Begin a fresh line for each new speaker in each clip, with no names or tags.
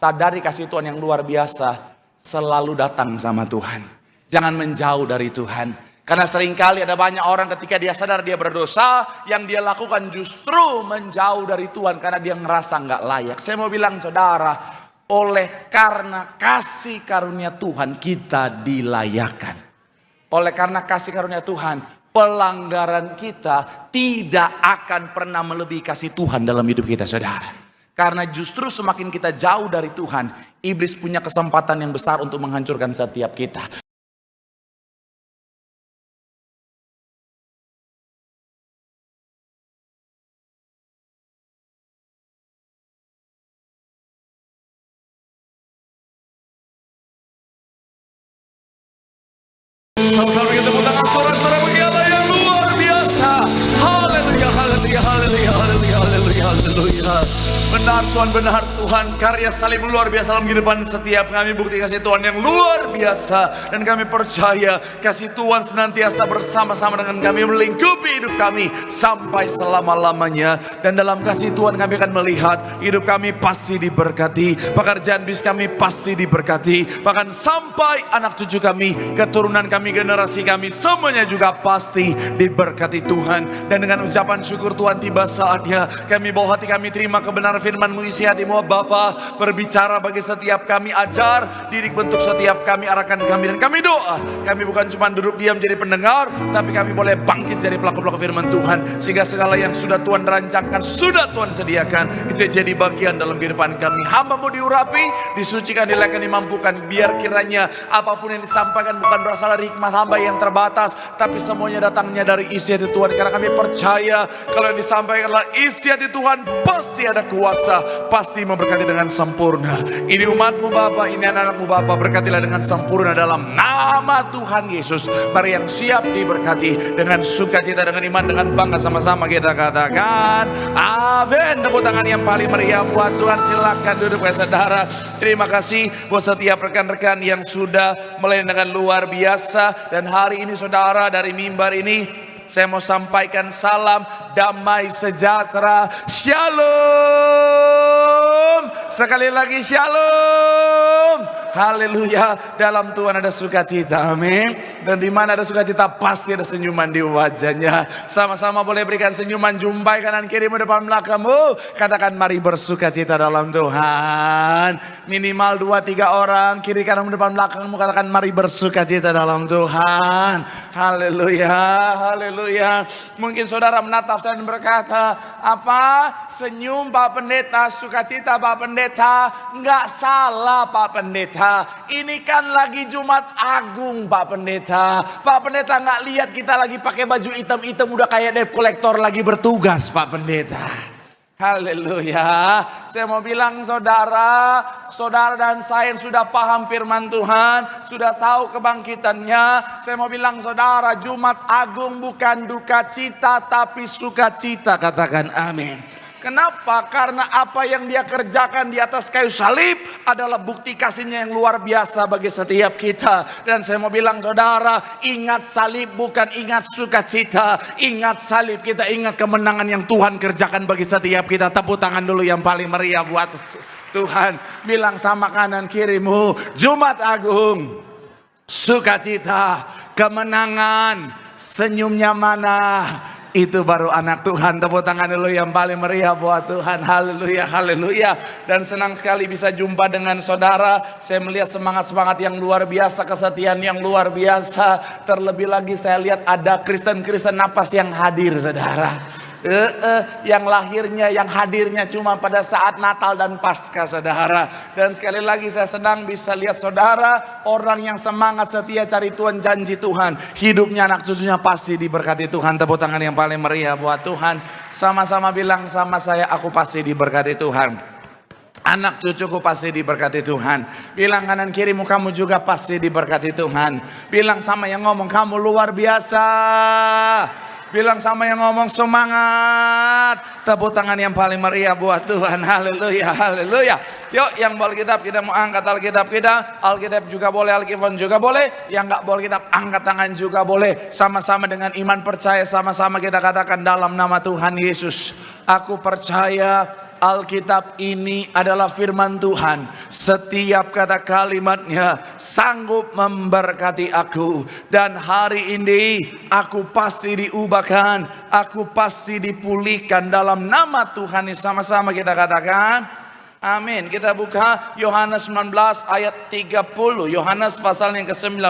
Sadari kasih Tuhan yang luar biasa selalu datang sama Tuhan. Jangan menjauh dari Tuhan. Karena seringkali ada banyak orang ketika dia sadar dia berdosa, yang dia lakukan justru menjauh dari Tuhan karena dia ngerasa nggak layak. Saya mau bilang saudara, oleh karena kasih karunia Tuhan kita dilayakkan. Oleh karena kasih karunia Tuhan, pelanggaran kita tidak akan pernah melebihi kasih Tuhan dalam hidup kita, saudara. Karena justru semakin kita jauh dari Tuhan, iblis punya kesempatan yang besar untuk menghancurkan setiap kita. Saudara kita tepuk tangan saudara mengiyalah yang luar biasa. Haleluya, haleluya, haleluya, haleluya, haleluya, haleluya. Benar Tuhan, benar Tuhan. Karya salib luar biasa dalam kehidupan setiap kami. Bukti kasih Tuhan yang luar biasa. Dan kami percaya kasih Tuhan senantiasa bersama-sama dengan kami, melingkupi hidup kami sampai selama-lamanya. Dan dalam kasih Tuhan kami akan melihat hidup kami pasti diberkati. Pekerjaan bis kami pasti diberkati. Bahkan sampai anak cucu kami, keturunan kami, generasi kami, semuanya juga pasti diberkati Tuhan. Dan dengan ucapan syukur Tuhan, tiba saatnya kami bawa hati kami terima kebenaran firman-Mu, isi hati-Mu Bapa, berbicara bagi setiap kami, ajar, didik, bentuk setiap kami, arahkan kami, dan kami doa. Kami bukan cuma duduk diam jadi pendengar, tapi kami boleh bangkit jadi pelaku-pelaku firman Tuhan, sehingga segala yang sudah Tuhan rancangkan, sudah Tuhan sediakan, itu jadi bagian dalam kehidupan kami. Hamba-Mu diurapi, disucikan, dilayakan, dimampukan, biar kiranya apapun yang disampaikan bukan berasal dari hikmat hamba yang terbatas, tapi semuanya datangnya dari isi hati Tuhan. Karena kami percaya kalau yang disampaikan adalah isi hati Tuhan, pasti ada kuasa, pasti memberkati dengan sempurna. Ini umat-Mu Bapa, ini anak-anak-Mu Bapa, berkatilah dengan sempurna dalam nama Tuhan Yesus. Mari yang siap diberkati dengan sukacita, dengan iman, dengan bangga, sama-sama kita katakan amin. Tepuk tangan yang paling meriah buat Tuhan. Silakan duduk ya saudara. Terima kasih buat setiap rekan-rekan yang sudah melayani dengan luar biasa. Dan hari ini saudara, dari mimbar ini saya mau sampaikan salam damai sejahtera. Shalom. Sekali lagi shalom. Haleluya. Dalam Tuhan ada sukacita. Amin. Dan di mana ada sukacita pasti ada senyuman di wajahnya. Sama-sama boleh berikan senyuman. Jumpai kanan kirimu, depan belakangmu. Katakan mari bersukacita dalam Tuhan. Minimal 2-3 orang kiri kananmu, depan belakangmu, katakan mari bersukacita dalam Tuhan. Haleluya. Haleluya. Mungkin saudara menatap saya dan berkata, apa? Senyum Pak Pendeta, sukacita Pak Pendeta. Enggak salah Pak Pendeta. Ini kan lagi Jumat Agung Pak Pendeta. Pak Pendeta nggak lihat kita lagi pakai baju hitam-hitam udah kayak debt collector lagi bertugas Pak Pendeta. Haleluya. Saya mau bilang saudara dan saya yang sudah paham firman Tuhan, sudah tahu kebangkitannya. Saya mau bilang saudara, Jumat Agung bukan duka cita tapi sukacita. Katakan amin. Kenapa? Karena apa yang dia kerjakan di atas kayu salib adalah bukti kasihnya yang luar biasa bagi setiap kita. Dan saya mau bilang saudara, ingat salib bukan ingat sukacita. Ingat salib, kita ingat kemenangan yang Tuhan kerjakan bagi setiap kita. Tepuk tangan dulu yang paling meriah buat Tuhan. Bilang sama kanan kirimu, Jumat Agung, sukacita, kemenangan, senyumnya mana? Itu baru anak Tuhan. Tepuk tangan dulu yang paling meriah buat Tuhan. Haleluya, haleluya. Dan senang sekali bisa jumpa dengan saudara. Saya melihat semangat-semangat yang luar biasa, kesetiaan yang luar biasa. Terlebih lagi saya lihat ada Kristen-Kristen napas yang hadir saudara. Yang lahirnya, yang hadirnya cuma pada saat Natal dan Paskah saudara. Dan sekali lagi saya senang bisa lihat saudara, orang yang semangat setia cari Tuhan, janji Tuhan, hidupnya anak cucunya pasti diberkati Tuhan. Tepuk tangan yang paling meriah buat Tuhan. Sama-sama bilang sama saya, aku pasti diberkati Tuhan. Anak cucuku pasti diberkati Tuhan. Bilang kanan kirimu, kamu juga pasti diberkati Tuhan. Bilang sama yang ngomong, kamu luar biasa. Bilang sama yang ngomong, semangat. Tepuk tangan yang paling meriah buat Tuhan. Haleluya, haleluya. Yuk yang bawa Alkitab, kita mau angkat Alkitab kita. Alkitab juga boleh, Alkitab juga boleh. Yang gak bawa Alkitab, angkat tangan juga boleh. Sama-sama dengan iman percaya, sama-sama kita katakan dalam nama Tuhan Yesus. Aku percaya Alkitab ini adalah firman Tuhan. Setiap kata kalimatnya sanggup memberkati aku. Dan hari ini aku pasti diubahkan, aku pasti dipulihkan dalam nama Tuhan. Sama-sama kita katakan amin. Kita buka Yohanes 19 ayat 30. Yohanes pasal yang ke-19.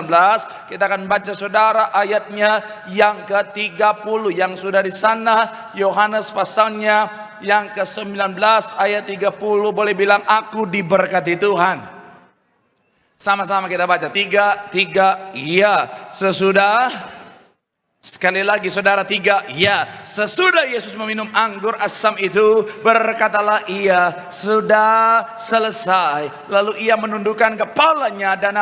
Kita akan baca saudara ayatnya yang ke-30. Yang sudah di sana Yohanes pasalnya yang ke-19 ayat 30. Boleh bilang aku diberkati Tuhan. Sama-sama kita baca. 3, iya. Sesudah, sekali lagi saudara, 3, ya. Sesudah Yesus meminum anggur asam itu, berkatalah ia, sudah selesai. Lalu ia menundukkan kepalanya dan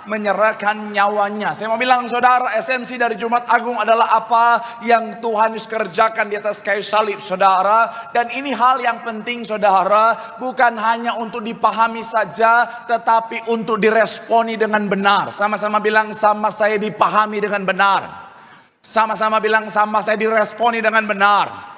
menyerahkan nyawanya. Saya mau bilang saudara, esensi dari Jumat Agung adalah apa yang Tuhan Yesus kerjakan di atas kayu salib saudara. Dan ini hal yang penting saudara, bukan hanya untuk dipahami saja, tetapi untuk diresponi dengan benar. Sama-sama bilang sama saya dipahami dengan benar. Sama-sama bilang sama saya diresponi dengan benar.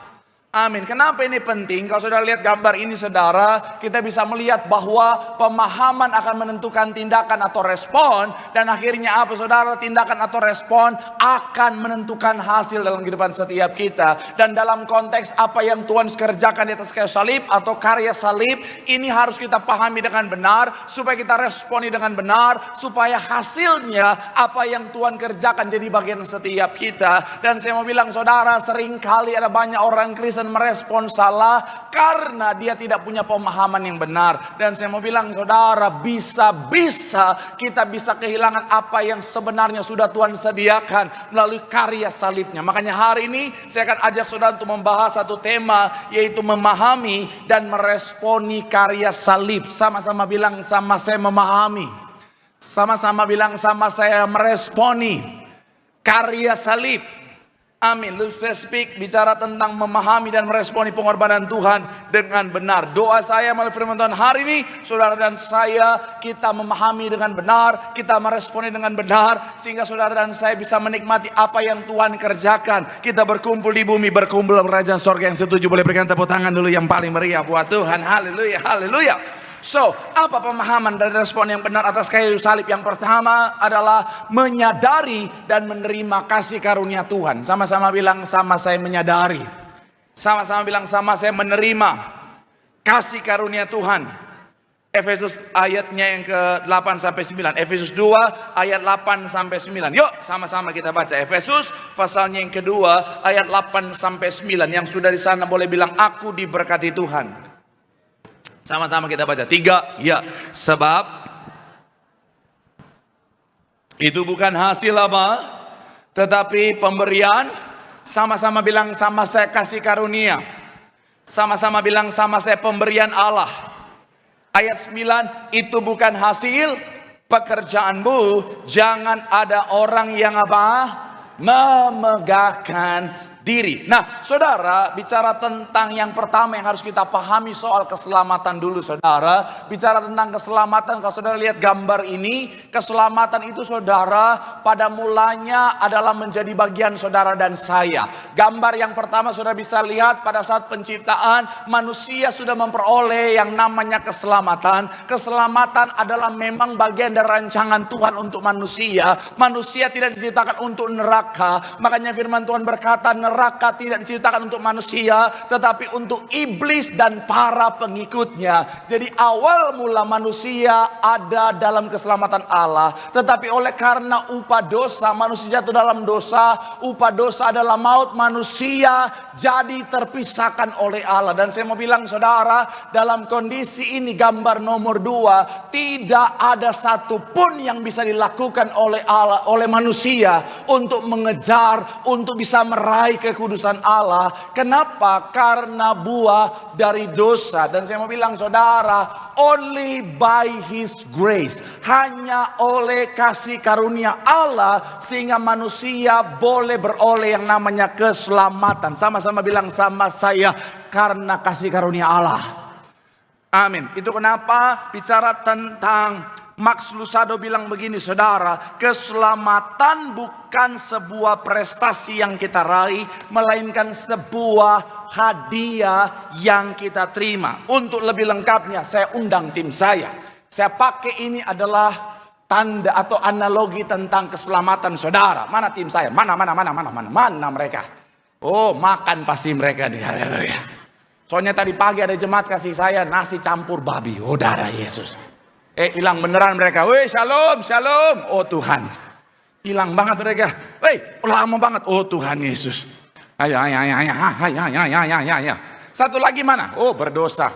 Amin. Kenapa ini penting? Kalau saudara lihat gambar ini saudara, kita bisa melihat bahwa pemahaman akan menentukan tindakan atau respon. Dan akhirnya apa saudara? Tindakan atau respon akan menentukan hasil dalam kehidupan setiap kita. Dan dalam konteks apa yang Tuhan kerjakan di atas kayu salib atau karya salib, ini harus kita pahami dengan benar, supaya kita responi dengan benar, supaya hasilnya apa yang Tuhan kerjakan jadi bagian setiap kita. Dan saya mau bilang saudara, seringkali ada banyak orang Kristen merespon salah karena dia tidak punya pemahaman yang benar. Dan saya mau bilang saudara, bisa-bisa kita bisa kehilangan apa yang sebenarnya sudah Tuhan sediakan melalui karya salibnya. Makanya hari ini saya akan ajak saudara untuk membahas satu tema, yaitu memahami dan meresponi karya salib. Sama-sama bilang sama saya memahami. Sama-sama bilang sama saya meresponi karya salib. Amin. Lu spesifik bicara tentang memahami dan meresponi pengorbanan Tuhan dengan benar. Doa saya melalui firman Tuhan hari ini, saudara dan saya, kita memahami dengan benar, kita meresponi dengan benar, sehingga saudara dan saya bisa menikmati apa yang Tuhan kerjakan. Kita berkumpul di bumi, berkumpul dalam kerajaan sorga. Yang setuju boleh berikan tepuk tangan dulu yang paling meriah buat Tuhan. Haleluya, haleluya. So, apa pemahaman dan respon yang benar atas kayu salib? Yang pertama adalah menyadari dan menerima kasih karunia Tuhan. Sama-sama bilang sama saya menyadari. Sama-sama bilang sama saya menerima kasih karunia Tuhan. Efesus ayatnya yang ke-8 sampai 9. Efesus 2 ayat 8 sampai 9. Yuk sama-sama kita baca. Efesus pasalnya yang kedua ayat 8 sampai 9. Yang sudah di sana boleh bilang aku diberkati Tuhan. Sama-sama kita baca. 3, ya. Sebab itu bukan hasil apa, tetapi pemberian. Sama-sama bilang sama saya kasih karunia. Sama-sama bilang sama saya pemberian Allah. Ayat 9, itu bukan hasil pekerjaanmu. Jangan ada orang yang apa? Memegahkan diri. Nah, saudara, bicara tentang yang pertama yang harus kita pahami soal keselamatan dulu, saudara. Bicara tentang keselamatan, kalau saudara lihat gambar ini, keselamatan itu saudara pada mulanya adalah menjadi bagian saudara dan saya. Gambar yang pertama saudara bisa lihat pada saat penciptaan, manusia sudah memperoleh yang namanya keselamatan. Keselamatan adalah memang bagian dari rancangan Tuhan untuk manusia. Manusia tidak diciptakan untuk neraka. Makanya firman Tuhan berkata, neraka tidak diciptakan untuk manusia, tetapi untuk iblis dan para pengikutnya. Jadi awal mula manusia ada dalam keselamatan Allah, tetapi oleh karena upah dosa, manusia jatuh dalam dosa. Upah dosa adalah maut, manusia jadi terpisahkan oleh Allah. Dan saya mau bilang saudara, dalam kondisi ini gambar nomor 2, tidak ada satupun yang bisa dilakukan oleh Allah, oleh manusia untuk mengejar, untuk bisa meraih kekudusan Allah. Kenapa? Karena buah dari dosa. Dan saya mau bilang saudara, only by His grace, hanya oleh kasih karunia Allah, sehingga manusia boleh beroleh yang namanya keselamatan. Sama-sama bilang sama saya, karena kasih karunia Allah. Amin. Itu kenapa bicara tentang Max Lucado bilang begini saudara, keselamatan bukan sebuah prestasi yang kita raih, melainkan sebuah hadiah yang kita terima. Untuk lebih lengkapnya saya undang tim saya. Saya pakai ini adalah tanda atau analogi tentang keselamatan saudara. Mana tim saya? Mana mereka? Oh, makan pasti mereka nih. Haleluya. Soalnya tadi pagi ada jemaat kasih saya nasi campur babi. Oh, darah Yesus. Hilang beneran mereka. Weh, shalom, shalom. Oh Tuhan. Hilang banget mereka. Weh, lama banget. Oh Tuhan Yesus. Ayo. Satu lagi mana? Oh, berdosa.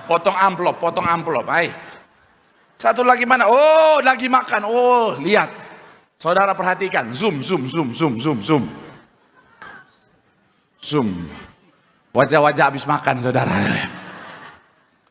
Potong amplop. Ayo. Satu lagi mana? Oh, lagi makan. Oh, lihat. Saudara perhatikan. Zoom. Wajah-wajah habis makan, saudara.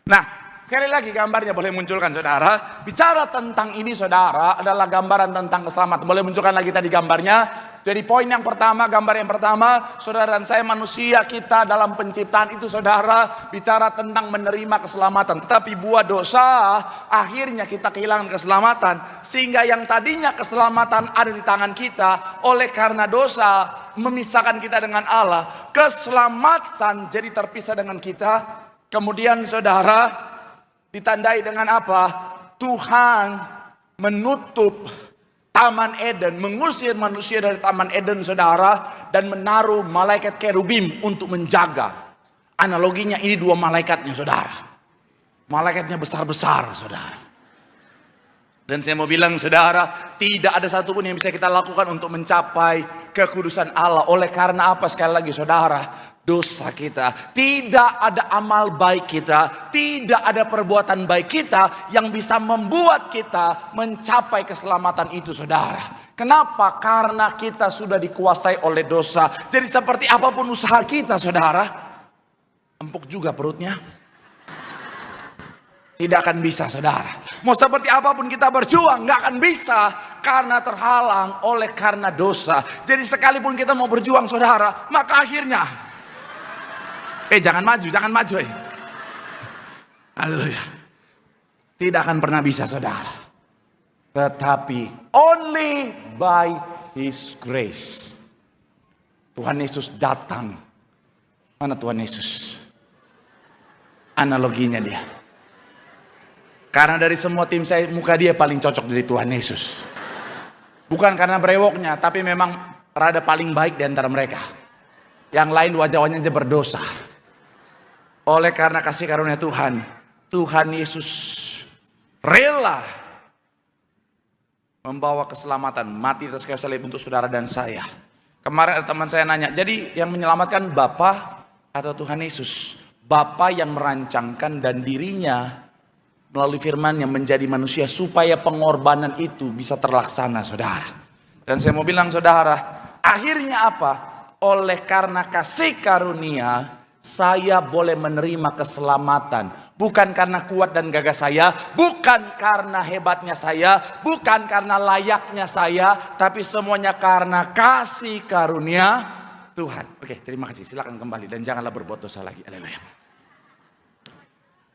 Nah, sekali lagi gambarnya boleh munculkan, saudara. Bicara tentang ini, saudara, adalah gambaran tentang keselamatan. Boleh munculkan lagi tadi gambarnya. Jadi poin yang pertama, gambar yang pertama, saudara dan saya manusia, kita dalam penciptaan itu, saudara, bicara tentang menerima keselamatan. Tetapi buah dosa, akhirnya kita kehilangan keselamatan. Sehingga yang tadinya keselamatan ada di tangan kita, oleh karena dosa memisahkan kita dengan Allah, keselamatan jadi terpisah dengan kita. Kemudian saudara, ditandai dengan apa? Tuhan menutup Taman Eden, mengusir manusia dari Taman Eden, saudara, dan menaruh malaikat kerubim untuk menjaga. Analoginya ini dua malaikatnya, saudara. Malaikatnya besar-besar, saudara. Dan saya mau bilang, saudara, tidak ada satupun yang bisa kita lakukan untuk mencapai kekudusan Allah. Oleh karena apa? Sekali lagi, saudara, dosa kita, tidak ada amal baik kita, tidak ada perbuatan baik kita yang bisa membuat kita mencapai keselamatan itu, saudara. Kenapa? Karena kita sudah dikuasai oleh dosa. Jadi seperti apapun usaha kita, saudara, empuk juga perutnya, tidak akan bisa, saudara. Mau seperti apapun kita berjuang, nggak akan bisa, karena terhalang oleh karena dosa. Jadi sekalipun kita mau berjuang, saudara, maka akhirnya jangan maju. Haleluya. Tidak akan pernah bisa, saudara. Tetapi only by His grace. Tuhan Yesus datang. Mana Tuhan Yesus? Analoginya dia. Karena dari semua tim saya, muka dia paling cocok dari Tuhan Yesus. Bukan karena brewoknya, tapi memang rada paling baik di antara mereka. Yang lain wajah-wajahnya aja berdosa. Oleh karena kasih karunia Tuhan, Tuhan Yesus rela membawa keselamatan, mati atas kayu salib untuk saudara dan saya. Kemarin ada teman saya nanya, jadi yang menyelamatkan Bapa atau Tuhan Yesus? Bapa yang merancangkan dan dirinya melalui firman-Nya menjadi manusia supaya pengorbanan itu bisa terlaksana, saudara. Dan saya mau bilang, saudara, akhirnya apa? Oleh karena kasih karunia, saya boleh menerima keselamatan. Bukan karena kuat dan gagah saya, bukan karena hebatnya saya, bukan karena layaknya saya, tapi semuanya karena kasih karunia Tuhan. Oke, terima kasih. Silakan kembali dan janganlah berbuat dosa lagi. Haleluya.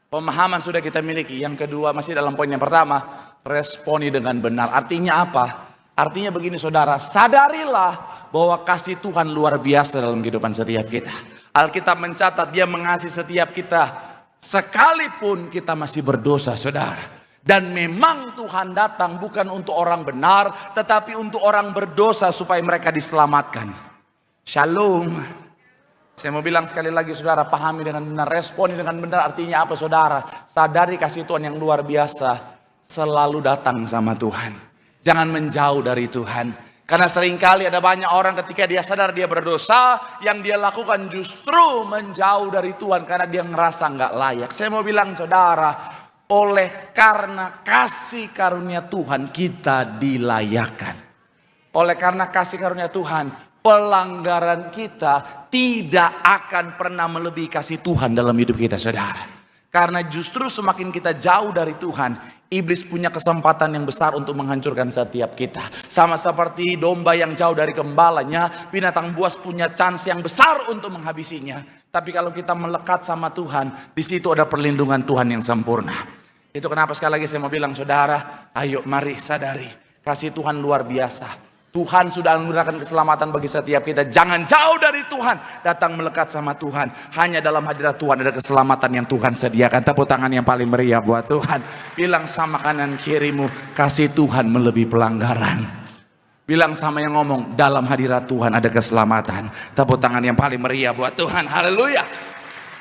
Pemahaman sudah kita miliki. Yang kedua, masih dalam poin yang pertama, responi dengan benar. Artinya apa? Artinya begini, saudara, sadarilah bahwa kasih Tuhan luar biasa dalam kehidupan setiap kita. Alkitab mencatat dia mengasihi setiap kita sekalipun kita masih berdosa, saudara. Dan memang Tuhan datang bukan untuk orang benar, tetapi untuk orang berdosa supaya mereka diselamatkan. Shalom. Saya mau bilang sekali lagi, saudara, pahami dengan benar, responi dengan benar. Artinya apa, saudara? Sadari kasih Tuhan yang luar biasa selalu datang sama Tuhan. Jangan menjauh dari Tuhan. Karena seringkali ada banyak orang ketika dia sadar dia berdosa, yang dia lakukan justru menjauh dari Tuhan karena dia ngerasa nggak layak. Saya mau bilang, saudara, oleh karena kasih karunia Tuhan kita dilayakkan. Oleh karena kasih karunia Tuhan, pelanggaran kita tidak akan pernah melebihi kasih Tuhan dalam hidup kita, saudara. Karena justru semakin kita jauh dari Tuhan, iblis punya kesempatan yang besar untuk menghancurkan setiap kita. Sama seperti domba yang jauh dari gembalanya, binatang buas punya chance yang besar untuk menghabisinya. Tapi kalau kita melekat sama Tuhan, di situ ada perlindungan Tuhan yang sempurna. Itu kenapa sekali lagi saya mau bilang, saudara, ayo mari sadari, kasih Tuhan luar biasa. Tuhan sudah anugerahkan keselamatan bagi setiap kita. Jangan jauh dari Tuhan, datang melekat sama Tuhan. Hanya dalam hadirat Tuhan ada keselamatan yang Tuhan sediakan. Tepuk tangan yang paling meriah buat Tuhan. Bilang sama kanan kirimu, kasih Tuhan melebihi pelanggaran. Bilang sama yang ngomong, dalam hadirat Tuhan ada keselamatan. Tepuk tangan yang paling meriah buat Tuhan. Haleluya.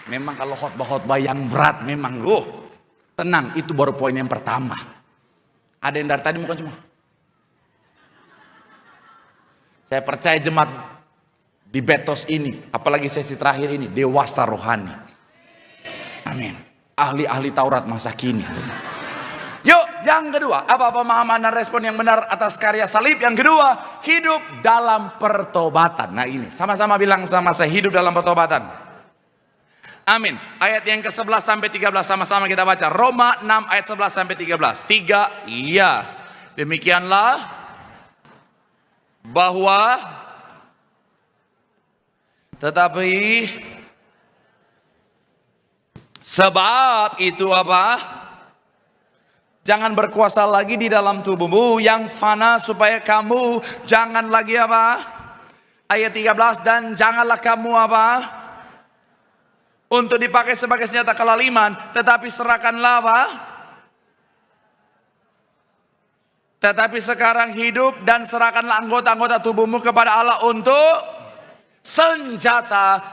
Memang kalau khotbah-khotbah yang berat memang tenang, itu baru poin yang pertama. Ada yang dari tadi bukan cuma. Saya percaya jemaat di Betos ini, apalagi sesi terakhir ini, dewasa rohani. Amin. Ahli-ahli Taurat masa kini. Yuk, yang kedua, apa pemahaman dan respon yang benar atas karya salib? Yang kedua, hidup dalam pertobatan. Nah ini, sama-sama bilang sama saya, hidup dalam pertobatan. Amin. Ayat yang ke-11 sampai 13 sama-sama kita baca. Roma 6 ayat 11 sampai 13. 3, iya. Demikianlah bahwa tetapi sebab itu apa? Jangan berkuasa lagi di dalam tubuhmu yang fana, supaya kamu jangan lagi apa? Ayat 13, dan janganlah kamu apa? Untuk dipakai sebagai senjata kelaliman, tetapi serahkanlah apa? Tetapi sekarang hidup dan serahkanlah anggota-anggota tubuhmu kepada Allah untuk senjata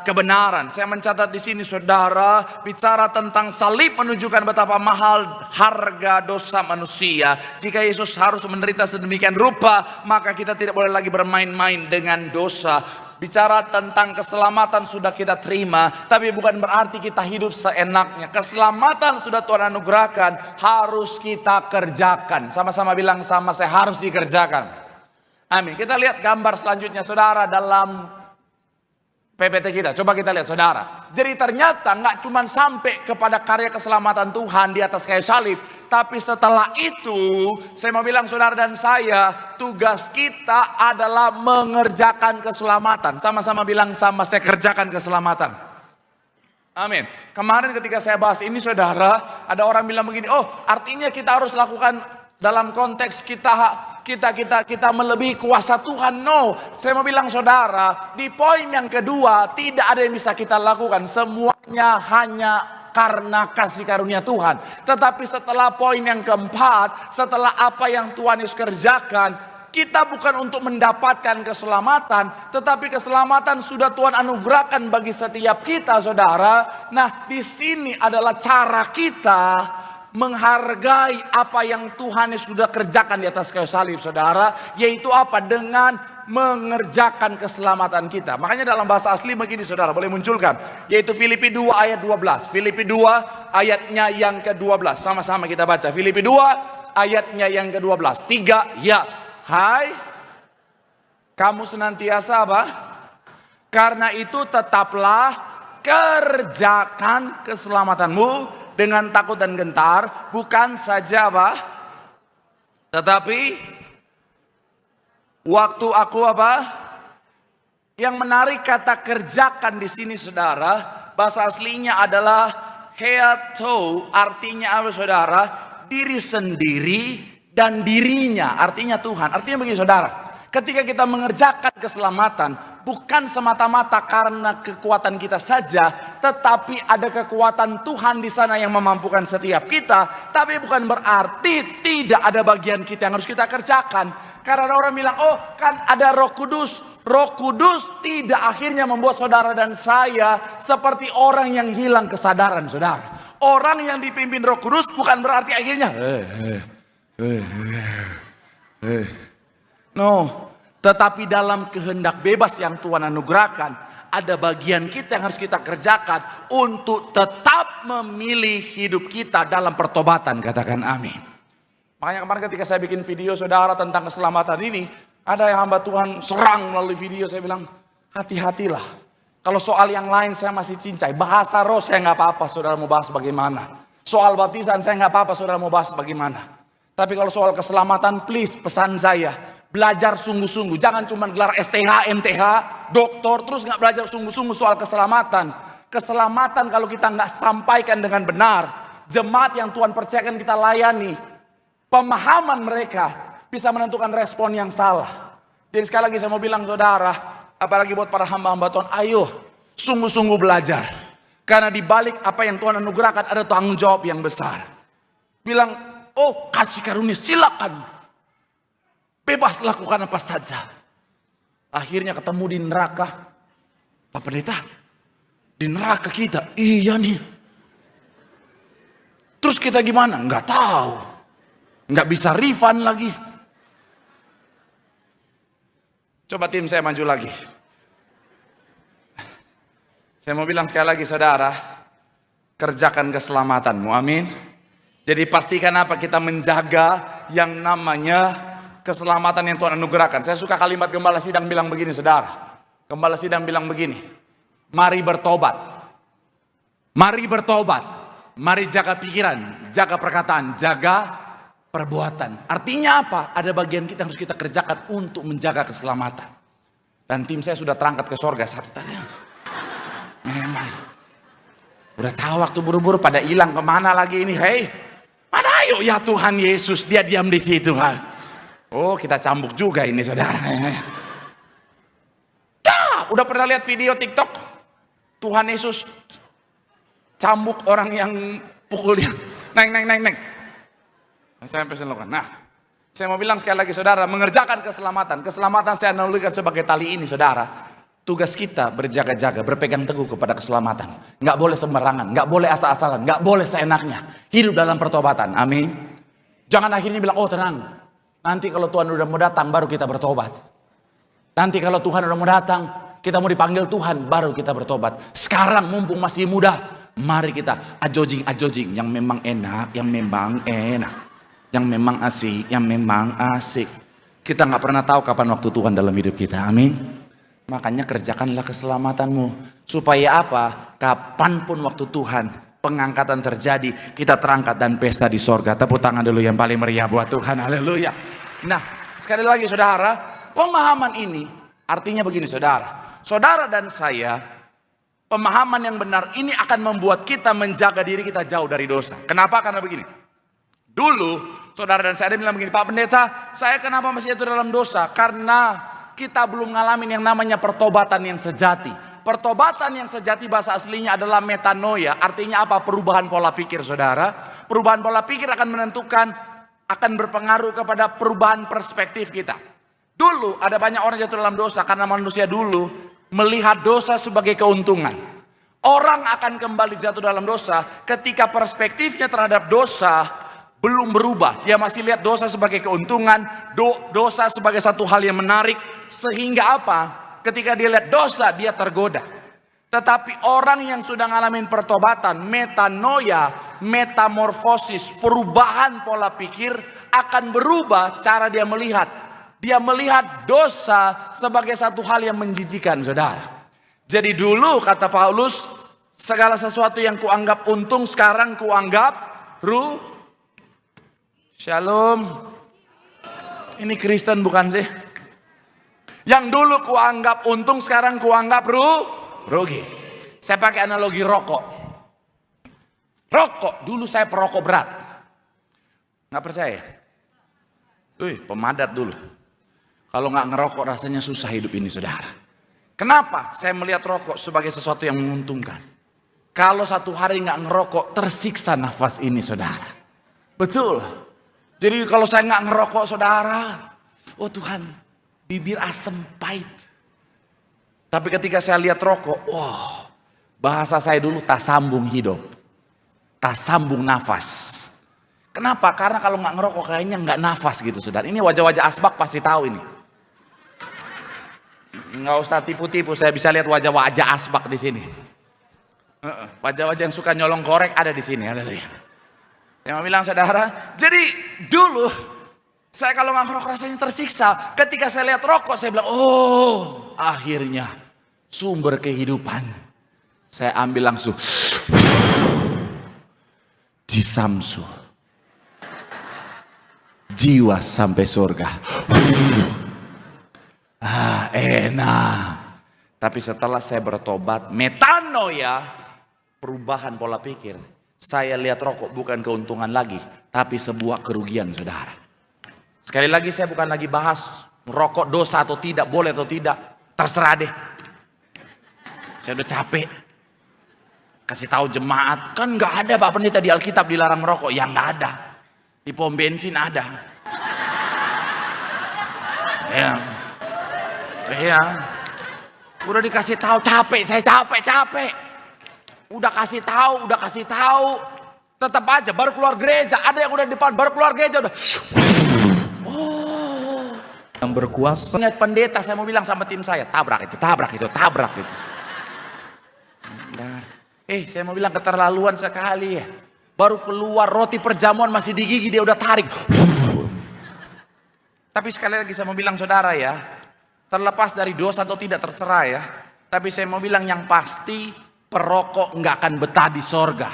kebenaran. Saya mencatat di sini saudara, bicara tentang salib menunjukkan betapa mahal harga dosa manusia. Jika Yesus harus menderita sedemikian rupa, maka kita tidak boleh lagi bermain-main dengan dosa. Bicara tentang keselamatan sudah kita terima, tapi bukan berarti kita hidup seenaknya. Keselamatan sudah Tuhan anugerahkan, harus kita kerjakan. Sama-sama bilang sama saya, harus dikerjakan. Amin. Kita lihat gambar selanjutnya saudara dalam PPT kita. Coba kita lihat saudara. Jadi ternyata nggak cuma sampai kepada karya keselamatan Tuhan di atas kayu salib, tapi setelah itu saya mau bilang saudara dan saya, tugas kita adalah mengerjakan keselamatan. Sama-sama bilang sama saya, kerjakan keselamatan. Amin. Kemarin ketika saya bahas ini saudara, ada orang bilang begini, oh artinya kita harus lakukan dalam konteks kita melebihi kuasa Tuhan. No, saya mau bilang saudara, di poin yang kedua tidak ada yang bisa kita lakukan, semuanya hanya karena kasih karunia Tuhan. Tetapi setelah poin yang keempat, setelah apa yang Tuhan Yesus kerjakan, kita bukan untuk mendapatkan keselamatan, tetapi keselamatan sudah Tuhan anugerahkan bagi setiap kita saudara. Nah di sini adalah cara kita menghargai apa yang Tuhan sudah kerjakan di atas kayu salib saudara, yaitu apa? Dengan mengerjakan keselamatan kita. Makanya dalam bahasa asli begini saudara, boleh munculkan, yaitu Filipi 2 ayat 12. Filipi 2 ayatnya yang ke-12. Sama-sama kita baca Filipi 2 ayatnya yang ke-12. 3, ya. Hai kamu senantiasa apa? Karena itu tetaplah kerjakan keselamatanmu dengan takut dan gentar, bukan saja apa? Tetapi waktu aku apa? Yang menarik kata kerjakan di sini saudara, bahasa aslinya adalah heato, artinya apa saudara? Diri sendiri dan dirinya, artinya Tuhan. Artinya begini saudara, ketika kita mengerjakan keselamatan, bukan semata-mata karena kekuatan kita saja, tetapi ada kekuatan Tuhan di sana yang memampukan setiap kita. Tapi bukan berarti tidak ada bagian kita yang harus kita kerjakan. Karena orang bilang, oh kan ada Roh Kudus. Roh Kudus tidak akhirnya membuat saudara dan saya seperti orang yang hilang kesadaran saudara. Orang yang dipimpin Roh Kudus bukan berarti akhirnya no. Tetapi dalam kehendak bebas yang Tuhan anugerahkan, ada bagian kita yang harus kita kerjakan untuk tetap memilih hidup kita dalam pertobatan. Katakan amin. Makanya kemarin ketika saya bikin video saudara tentang keselamatan ini, ada yang hamba Tuhan serang melalui video. Saya bilang, hati-hatilah. Kalau soal yang lain saya masih cincai. Bahasa roh saya nggak apa-apa, saudara mau bahas bagaimana. Soal baptisan saya nggak apa-apa, saudara mau bahas bagaimana. Tapi kalau soal keselamatan, please pesan saya, belajar sungguh-sungguh. Jangan cuma gelar STH, MTH, doktor, terus nggak belajar sungguh-sungguh soal keselamatan. Keselamatan kalau kita nggak sampaikan dengan benar, jemaat yang Tuhan percayakan kita layani, pemahaman mereka bisa menentukan respon yang salah. Jadi sekali lagi saya mau bilang saudara, apalagi buat para hamba-hamba Tuhan, ayo sungguh-sungguh belajar. Karena di balik apa yang Tuhan anugerahkan ada tanggung jawab yang besar. Bilang, oh kasih karunia silakan. Bebas lakukan apa saja. Akhirnya ketemu di neraka. Pak Pendeta, di neraka kita, iya nih. Terus kita gimana? Nggak tahu. Nggak bisa refund lagi. Coba tim saya maju lagi. Saya mau bilang sekali lagi saudara, kerjakan keselamatanmu, amin. Jadi pastikan apa? Kita menjaga yang namanya keselamatan yang Tuhan anugerahkan. Saya suka kalimat Gembala Sidang bilang begini saudara. Gembala Sidang bilang begini, mari bertobat. Mari bertobat. Mari jaga pikiran, jaga perkataan, jaga perbuatan. Artinya apa? Ada bagian kita yang harus kita kerjakan untuk menjaga keselamatan. Dan tim saya sudah terangkat ke sorga saat tadi. Memang. Udah tahu waktu buru-buru pada hilang kemana lagi ini. Hei, mana ayo ya Tuhan Yesus, dia diam di situ. Oh kita cambuk juga ini saudara. Udah pernah lihat video TikTok? Tuhan Yesus cambuk orang yang pukul dia. Neng. Saya sampai selokan. Nah, saya mau bilang sekali lagi saudara, mengerjakan keselamatan. Keselamatan saya analogikan sebagai tali ini saudara. Tugas kita berjaga-jaga, berpegang teguh kepada keselamatan. Nggak boleh sembarangan, nggak boleh asal-asalan, nggak boleh seenaknya. Hidup dalam pertobatan, amin. Jangan akhirnya bilang, oh tenang. Nanti kalau Tuhan udah mau datang, baru kita bertobat. Nanti kalau Tuhan udah mau datang, kita mau dipanggil Tuhan, baru kita bertobat. Sekarang mumpung masih muda, mari kita ajojing yang memang enak, yang memang enak. Yang memang asik, yang memang asik. Kita nggak pernah tahu kapan waktu Tuhan dalam hidup kita, amin. Makanya kerjakanlah keselamatanmu. Supaya apa? Kapanpun waktu Tuhan pengangkatan terjadi, kita terangkat dan pesta di sorga. Tepuk tangan dulu yang paling meriah buat Tuhan, haleluya. Nah, sekali lagi saudara, pemahaman ini artinya begini saudara. Saudara dan saya, pemahaman yang benar ini akan membuat kita menjaga diri kita jauh dari dosa. Kenapa? Karena begini. Dulu saudara dan saya ada bilang begini, Pak Pendeta, saya kenapa masih jatuh dalam dosa? Karena kita belum ngalamin yang namanya pertobatan yang sejati. Pertobatan yang sejati bahasa aslinya adalah metanoia. Artinya apa? Perubahan pola pikir saudara. Perubahan pola pikir akan menentukan, akan berpengaruh kepada perubahan perspektif kita. Dulu ada banyak orang jatuh dalam dosa karena manusia dulu melihat dosa sebagai keuntungan. Orang akan kembali jatuh dalam dosa ketika perspektifnya terhadap dosa belum berubah. Dia masih lihat dosa sebagai keuntungan, dosa sebagai satu hal yang menarik. Sehingga apa? Ketika dia lihat dosa, dia tergoda. Tetapi orang yang sudah ngalamin pertobatan, metanoia, metamorfosis, perubahan pola pikir, akan berubah cara dia melihat. Dia melihat dosa sebagai satu hal yang menjijikan, saudara. Jadi dulu kata Paulus, segala sesuatu yang kuanggap untung sekarang kuanggap Shalom. Ini Kristen bukan sih? Yang dulu kuanggap untung sekarang kuanggap rugi. Saya pakai analogi rokok. Rokok, dulu saya perokok berat. Nggak percaya? Pemadat dulu. Kalau nggak ngerokok rasanya susah hidup ini saudara. Kenapa? Saya melihat rokok sebagai sesuatu yang menguntungkan. Kalau satu hari nggak ngerokok tersiksa nafas ini saudara. Betul. Jadi kalau saya nggak ngerokok saudara, oh Tuhan, bibir asem pahit. Tapi ketika saya lihat rokok, wah, bahasa saya dulu tak sambung hidup, tak sambung nafas. Kenapa? Karena kalau nggak ngerokok kayaknya nggak nafas gitu saudara. Ini wajah-wajah asbak pasti tahu ini. Nggak usah tipu-tipu, saya bisa lihat wajah-wajah asbak di sini. Wajah-wajah yang suka nyolong korek ada di sini, haleluya. Saya mau bilang saudara, jadi dulu saya kalau nggak ngerokok rasanya tersiksa. Ketika saya lihat rokok saya bilang, oh akhirnya sumber kehidupan. Saya ambil langsung di Samsu, jiwa sampai surga. Enak. Tapi setelah saya bertobat, metanoia, perubahan pola pikir. Saya lihat rokok bukan keuntungan lagi, tapi sebuah kerugian saudara. Sekali lagi saya bukan lagi bahas merokok dosa atau tidak, boleh atau tidak. Terserah deh. Saya udah capek. Kasih tahu jemaat, kan nggak ada Pak Pendeta di Alkitab dilarang merokok. Ya nggak ada. Di pom bensin ada. Ya. Ya. Udah dikasih tahu, capek, saya capek. Udah kasih tahu. Tetap aja baru keluar gereja, ada yang udah di depan, baru keluar gereja udah. Oh. Yang berkuasa. Ingat pendeta, saya mau bilang sama tim saya, tabrak itu. Saya mau bilang keterlaluan sekali ya. Baru keluar roti perjamuan masih di gigi dia udah tarik. Tapi sekali lagi saya mau bilang saudara ya, terlepas dari dosa atau tidak terserah ya. Tapi saya mau bilang yang pasti perokok nggak akan betah di sorga.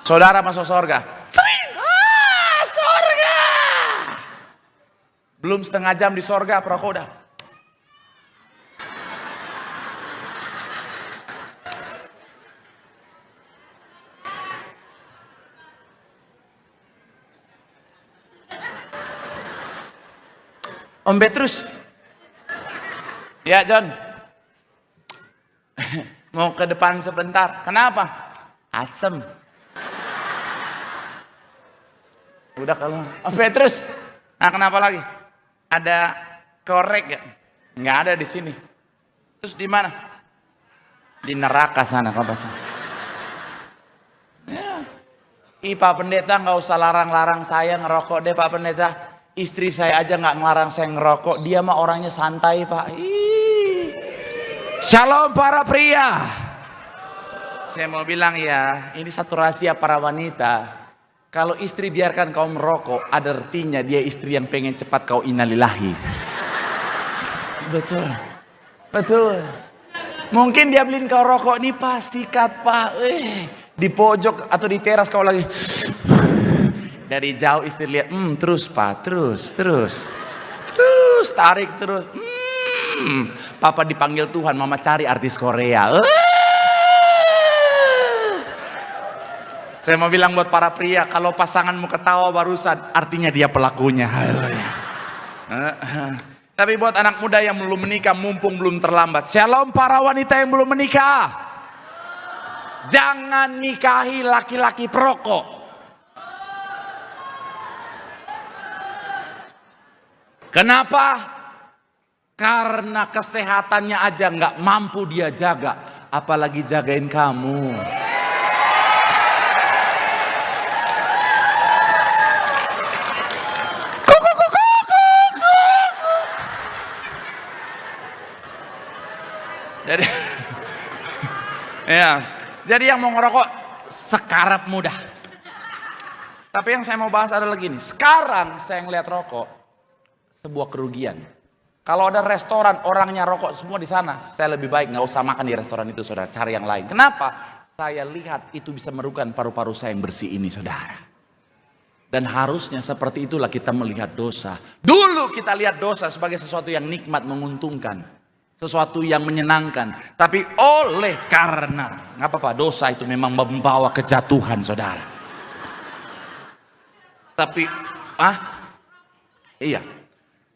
Saudara masuk sorga. Sorga. Belum setengah jam di sorga perokok udah. Om Petrus. Ya John. Mau ke depan sebentar. Kenapa? Asem. Udah kalau Om Petrus. Nah kenapa lagi? Ada korek gak? Nggak ada di sini. Terus di mana? Di neraka sana kau pasang. Ya. Pak Pendeta nggak usah larang-larang saya ngerokok deh Pak Pendeta. Istri saya aja nggak ngelarang saya ngerokok. Dia mah orangnya santai Pak. Shalom para pria. Saya mau bilang ya, ini satu rahasia para wanita. Kalau istri biarkan kau merokok, ada artinya dia istri yang pengen cepat kau innalillahi. Betul. Mungkin dia beliin kau rokok nih Pak, sikat Pak. Di pojok atau di teras kau lagi. Dari jauh istri lihat, terus Pak, terus. Tarik terus. Papa dipanggil Tuhan, mama cari artis Korea. Saya mau bilang buat para pria, kalau pasanganmu ketawa barusan, artinya dia pelakunya. Tapi buat anak muda yang belum menikah, mumpung belum terlambat. Shalom para wanita yang belum menikah. Jangan nikahi laki-laki perokok. Kenapa? Karena kesehatannya aja nggak mampu dia jaga, apalagi jagain kamu. Jadi yang mau ngerokok sekarap mudah. Tapi yang saya mau bahas adalah gini. Sekarang saya ngeliat rokok sebuah kerugian. Kalau ada restoran orangnya rokok semua di sana, saya lebih baik nggak usah makan di restoran itu saudara, cari yang lain. Kenapa? Saya lihat itu bisa merugikan paru-paru saya yang bersih ini saudara. Dan harusnya seperti itulah kita melihat dosa. Dulu kita lihat dosa sebagai sesuatu yang nikmat, menguntungkan. Sesuatu yang menyenangkan. Tapi oleh karena, nggak apa-apa, dosa itu memang membawa kejatuhan saudara. Tapi, iya.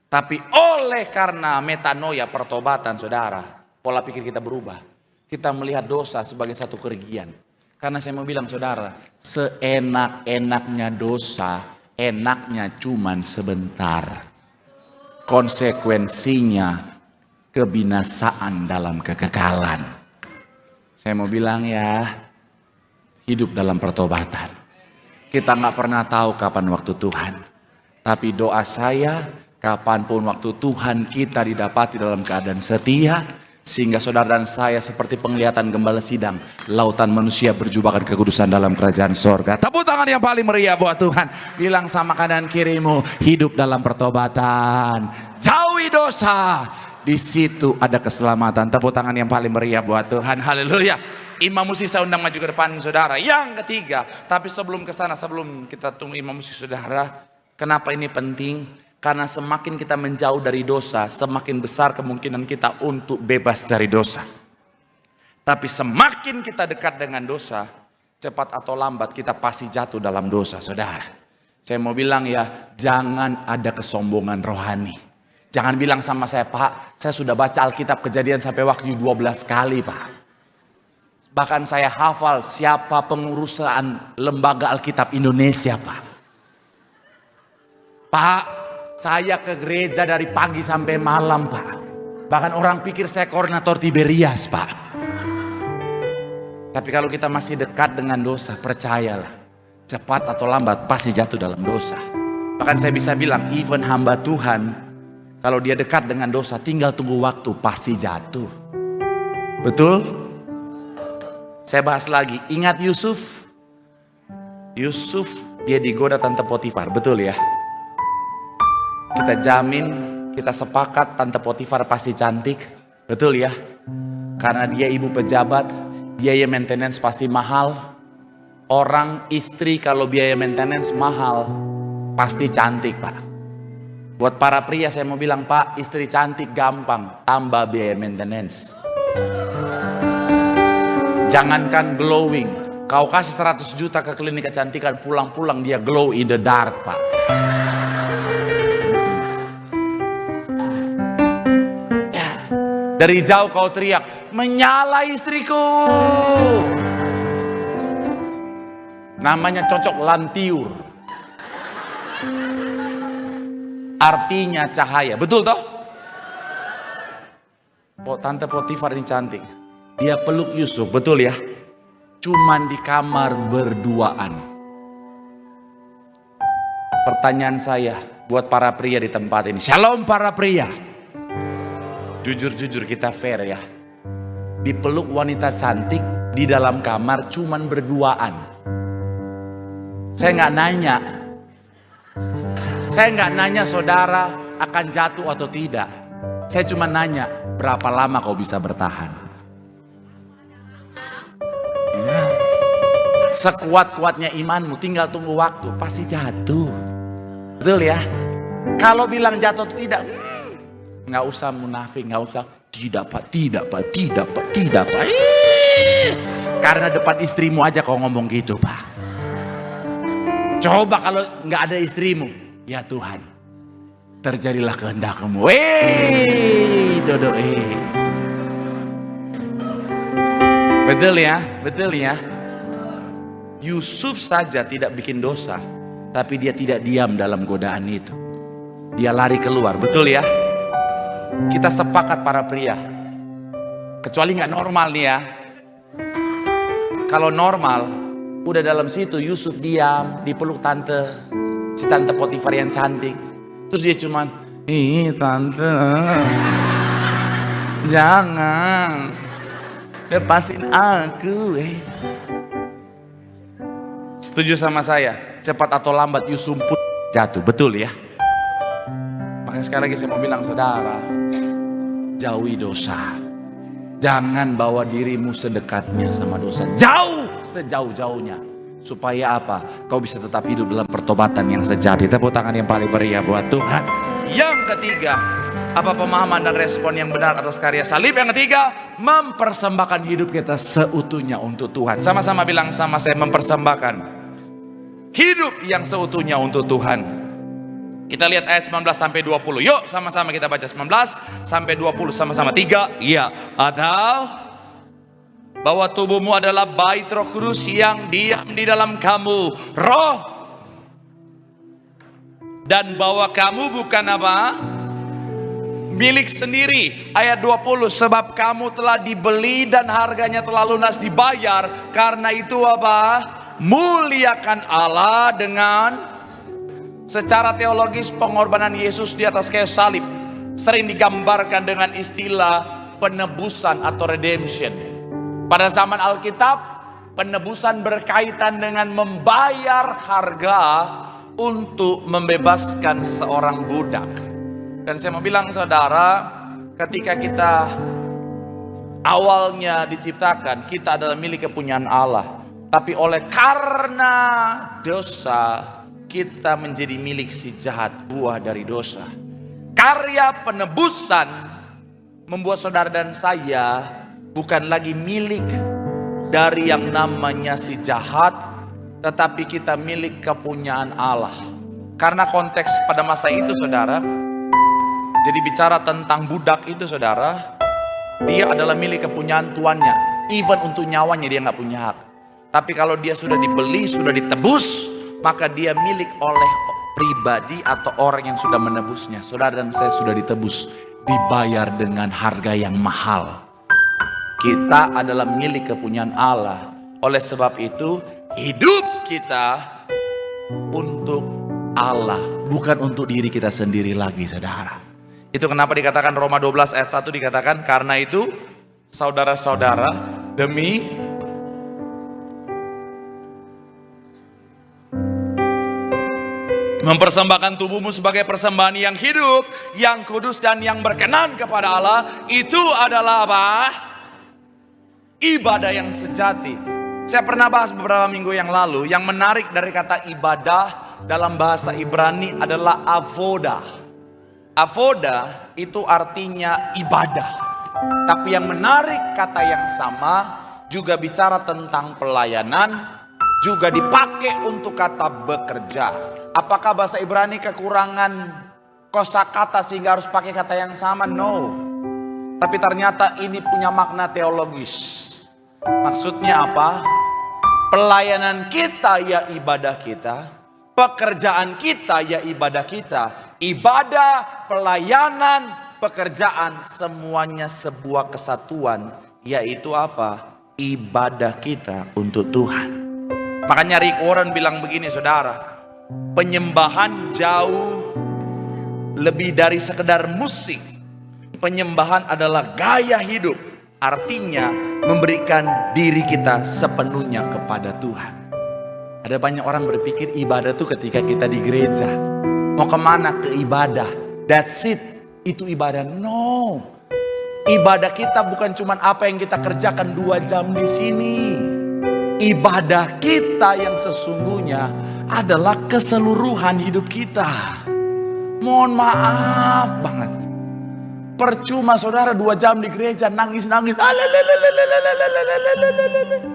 Tapi oleh karena metanoia, pertobatan saudara, pola pikir kita berubah. Kita melihat dosa sebagai satu kerugian. Karena saya mau bilang saudara, seenak-enaknya dosa, enaknya cuman sebentar. Konsekuensinya kebinasaan dalam kekekalan. Saya mau bilang ya, hidup dalam pertobatan. Kita nggak pernah tahu kapan waktu Tuhan. Tapi doa saya, kapanpun waktu Tuhan kita didapati dalam keadaan setia, sehingga saudara dan saya seperti penglihatan gembala sidang, lautan manusia berjubahkan kekudusan dalam kerajaan sorga. Tepuk tangan yang paling meriah buat Tuhan. Bilang sama kanan kirimu, hidup dalam pertobatan, jauhi dosa. Di situ ada keselamatan. Tepuk tangan yang paling meriah buat Tuhan. Haleluya. Imam musik saya undang maju ke depan saudara. Yang ketiga, tapi sebelum ke sana, sebelum kita tunggu imam musik saudara, kenapa ini penting? Karena semakin kita menjauh dari dosa, semakin besar kemungkinan kita untuk bebas dari dosa. Tapi semakin kita dekat dengan dosa, cepat atau lambat kita pasti jatuh dalam dosa, saudara. Saya mau bilang ya, jangan ada kesombongan rohani. Jangan bilang sama saya, Pak, saya sudah baca Alkitab Kejadian sampai Wahyu 12 kali, Pak. Bahkan saya hafal siapa pengurusan lembaga Alkitab Indonesia, Pak. Pak, saya ke gereja dari pagi sampai malam, Pak. Bahkan orang pikir saya koordinator Tiberias, Pak. Tapi kalau kita masih dekat dengan dosa, percayalah, cepat atau lambat pasti jatuh dalam dosa. Bahkan saya bisa bilang, even hamba Tuhan, kalau dia dekat dengan dosa, tinggal tunggu waktu, pasti jatuh. Betul? Saya bahas lagi, ingat Yusuf? Yusuf, dia digoda tante Potifar, betul ya? Kita jamin, kita sepakat tante Potifar pasti cantik, betul ya? Karena dia ibu pejabat, biaya maintenance pasti mahal. Orang istri kalau biaya maintenance mahal, pasti cantik, Pak. Buat para pria saya mau bilang, Pak, istri cantik gampang, tambah biaya maintenance. Jangankan glowing, kau kasih 100 juta ke klinik kecantikan, pulang-pulang dia glow in the dark, Pak. Dari jauh kau teriak, menyala istriku. Namanya cocok lantiur. Artinya cahaya, betul toh? Tante Potifar ini cantik. Dia peluk Yusuf, betul ya? Cuman di kamar berduaan. Pertanyaan saya buat para pria di tempat ini. Shalom para pria. Jujur-jujur kita fair ya. Dipeluk wanita cantik di dalam kamar cuman berduaan. Saya nggak nanya. Saya nggak nanya saudara akan jatuh atau tidak. Saya cuma nanya berapa lama kau bisa bertahan. Sekuat-kuatnya imanmu, tinggal tunggu waktu, pasti jatuh. Betul ya? Kalau bilang jatuh atau tidak, nggak usah munafik, nggak usah tidak pak, tidak pak, tidak pak, tidak pak. Karena depan istrimu aja kau ngomong gitu, Pak. Coba kalau nggak ada istrimu, ya Tuhan, terjadilah kehendak-Mu. Dodo. Betul ya, betul ya. Yusuf saja tidak bikin dosa, tapi dia tidak diam dalam godaan itu. Dia lari keluar, betul ya. Kita sepakat para pria, kecuali nggak normal nih ya. Kalau normal, udah dalam situ Yusuf diam, dipeluk si tante Potifar yang cantik. Terus dia cuman, tante, jangan lepasin aku. Setuju sama saya? Cepat atau lambat Yusuf pun jatuh, betul ya. Makanya sekali lagi saya mau bilang saudara, jauhi dosa. Jangan bawa dirimu sedekatnya sama dosa. Jauh, sejauh-jauhnya. Supaya apa? Kau bisa tetap hidup dalam pertobatan yang sejati. Tepuk tangan yang paling meriah buat Tuhan. Yang ketiga, apa pemahaman dan respon yang benar atas karya salib? Yang ketiga, mempersembahkan hidup kita seutuhnya untuk Tuhan. Sama-sama bilang sama saya, mempersembahkan hidup yang seutuhnya untuk Tuhan. Kita lihat ayat 19 sampai 20. Yuk sama-sama kita baca 19 sampai 20 sama-sama. 3, iya. Atau bahwa tubuhmu adalah bait Roh Kudus yang diam di dalam kamu, roh, dan bahwa kamu bukan apa? Milik sendiri. Ayat 20, sebab kamu telah dibeli dan harganya telah lunas dibayar. Karena itu apa? Muliakan Allah dengan. Secara teologis pengorbanan Yesus di atas kayu salib sering digambarkan dengan istilah penebusan atau redemption. Pada zaman Alkitab, penebusan berkaitan dengan membayar harga untuk membebaskan seorang budak. Dan saya mau bilang saudara, ketika kita awalnya diciptakan, kita adalah milik kepunyaan Allah. Tapi oleh karena dosa, kita menjadi milik si jahat, buah dari dosa. Karya penebusan membuat saudara dan saya bukan lagi milik dari yang namanya si jahat, tetapi kita milik kepunyaan Allah. Karena konteks pada masa itu saudara, jadi bicara tentang budak itu saudara, dia adalah milik kepunyaan tuannya. Even untuk nyawanya dia nggak punya hak. Tapi kalau dia sudah dibeli, sudah ditebus, maka dia milik oleh pribadi atau orang yang sudah menebusnya. Saudara dan saya sudah ditebus, dibayar dengan harga yang mahal. Kita adalah milik kepunyaan Allah. Oleh sebab itu, hidup kita untuk Allah, bukan untuk diri kita sendiri lagi, saudara. Itu kenapa dikatakan Roma 12 ayat 1 dikatakan, karena itu saudara-saudara, demi mempersembahkan tubuhmu sebagai persembahan yang hidup, yang kudus dan yang berkenan kepada Allah, itu adalah apa? Ibadah yang sejati. Saya pernah bahas beberapa minggu yang lalu, yang menarik dari kata ibadah dalam bahasa Ibrani adalah avoda. Avoda itu artinya ibadah. Tapi yang menarik, kata yang sama juga bicara tentang pelayanan, juga dipakai untuk kata bekerja. Apakah bahasa Ibrani kekurangan kosakata sehingga harus pakai kata yang sama? No. Tapi ternyata ini punya makna teologis. Maksudnya apa? Pelayanan kita ya ibadah kita, pekerjaan kita ya ibadah kita. Ibadah, pelayanan, pekerjaan, semuanya sebuah kesatuan, yaitu apa? Ibadah kita untuk Tuhan. Makanya Rick Warren bilang begini saudara, penyembahan jauh lebih dari sekedar musik. Penyembahan adalah gaya hidup. Artinya memberikan diri kita sepenuhnya kepada Tuhan. Ada banyak orang berpikir ibadah itu ketika kita di gereja. Mau kemana? Ke ibadah. That's it. Itu ibadah. No. Ibadah kita bukan cuma apa yang kita kerjakan 2 jam di sini. Ibadah kita yang sesungguhnya adalah keseluruhan hidup kita. Mohon maaf banget. Percuma saudara 2 jam di gereja nangis-nangis.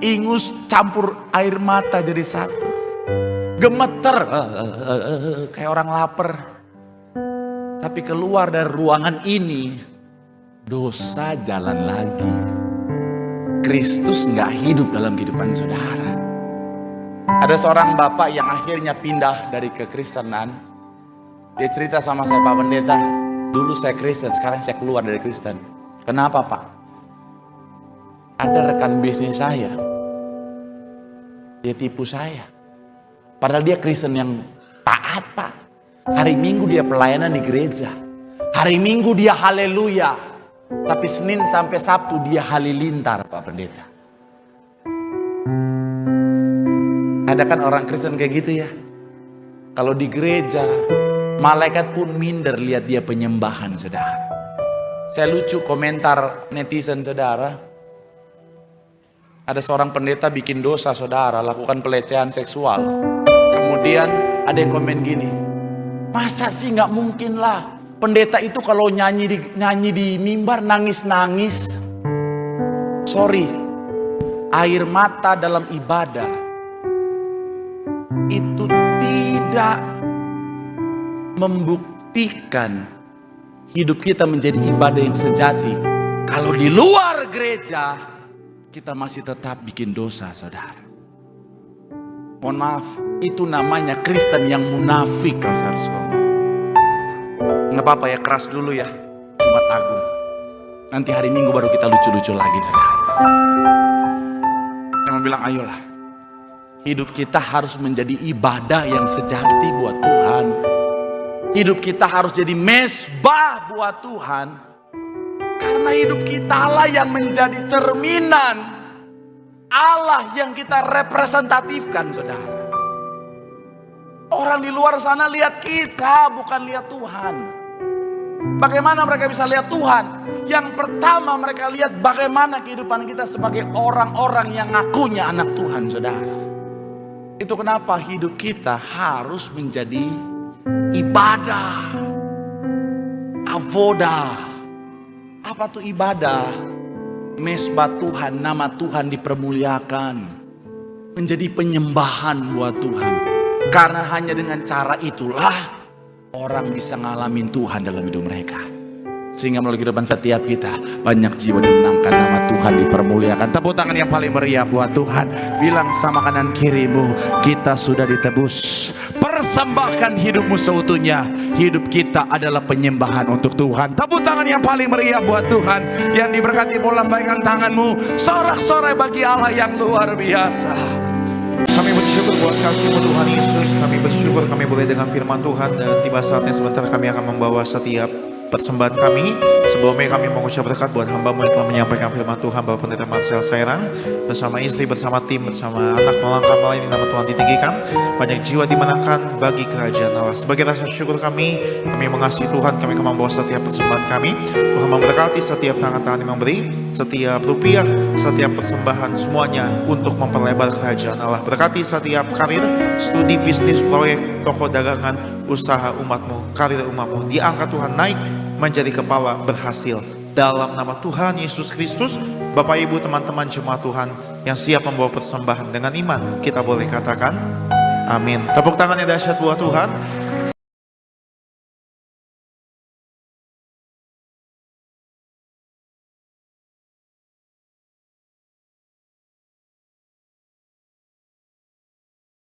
Ingus campur air mata jadi satu. Gemeter. Kayak orang lapar. Tapi keluar dari ruangan ini, dosa jalan lagi. Kristus gak hidup dalam kehidupan saudara. Ada seorang bapak yang akhirnya pindah dari kekristenan. Dia cerita sama saya, Pak Pendeta, dulu saya Kristen, sekarang saya keluar dari Kristen. Kenapa Pak? Ada rekan bisnis saya, dia tipu saya. Padahal dia Kristen yang taat Pak. Hari Minggu dia pelayanan di gereja. Hari Minggu dia haleluya. Tapi Senin sampai Sabtu dia halilintar Pak Pendeta. Ada kan orang Kristen kayak gitu ya. Kalau di gereja, malaikat pun minder lihat dia penyembahan saudara. Saya lucu komentar netizen saudara. Ada seorang pendeta bikin dosa saudara, lakukan pelecehan seksual. Kemudian ada yang komen gini, masa sih gak mungkin lah. Pendeta itu kalau nyanyi di mimbar nangis-nangis. Sorry, air mata dalam ibadah itu tidak membuktikan hidup kita menjadi ibadah yang sejati. Kalau di luar gereja kita masih tetap bikin dosa saudara. Mohon maaf, itu namanya Kristen yang munafik kalau saya. Nggak apa-apa ya, keras dulu ya, Jumat Agung. Nanti hari Minggu baru kita lucu-lucu lagi saudara. Saya mau bilang ayolah, hidup kita harus menjadi ibadah yang sejati buat Tuhan. Hidup kita harus jadi mesbah buat Tuhan. Karena hidup kita lah yang menjadi cerminan Allah yang kita representatifkan saudara. Orang di luar sana lihat kita, bukan lihat Tuhan. Bagaimana mereka bisa lihat Tuhan? Yang pertama mereka lihat bagaimana kehidupan kita sebagai orang-orang yang ngakunya anak Tuhan saudara. Itu kenapa hidup kita harus menjadi ibadah. Avoda. Apa tuh ibadah? Mesbah Tuhan, nama Tuhan dipermuliakan. Menjadi penyembahan buat Tuhan. Karena hanya dengan cara itulah orang bisa ngalamin Tuhan dalam hidup mereka. Sehingga melalui kehidupan setiap kita banyak jiwa dimenangkan, nama Tuhan dipermuliakan. Tepuk tangan yang paling meriah buat Tuhan. Bilang sama kanan kirimu, kita sudah ditebus. Persembahkan hidupmu seutuhnya. Hidup kita adalah penyembahan untuk Tuhan. Tepuk tangan yang paling meriah buat Tuhan. Yang diberkati bola lambaikan tanganmu. Sorak-sorai bagi Allah yang luar biasa.
Kami bersyukur buat kasih Tuhan Yesus. Kami bersyukur kami boleh dengar firman Tuhan. Dan tiba saatnya sebentar kami akan membawa setiap persembahan kami. Sebelumnya kami mengucap berkat buat hamba-Mu yang telah menyampaikan firman Tuhan, Bapak Pendeta Marcel Sairang, bersama istri, bersama tim, bersama anak melangkah melayani nama Tuhan ditinggikan. Banyak jiwa dimenangkan bagi kerajaan Allah. Sebagai rasa syukur kami mengasihi Tuhan, kami akan membawa setiap persembahan kami. Tuhan memberkati setiap tangan-tangan yang memberi, setiap rupiah, setiap persembahan, semuanya untuk memperlebar kerajaan Allah. Berkati setiap karir, studi, bisnis, proyek, toko dagangan, usaha umat-Mu, karir umat-Mu. Diangkat Tuhan naik menjadi kepala, berhasil. Dalam nama Tuhan Yesus Kristus, Bapak Ibu teman-teman jemaat Tuhan yang siap membawa persembahan dengan iman, kita boleh katakan amin. Tepuk tangan yang dahsyat buat Tuhan.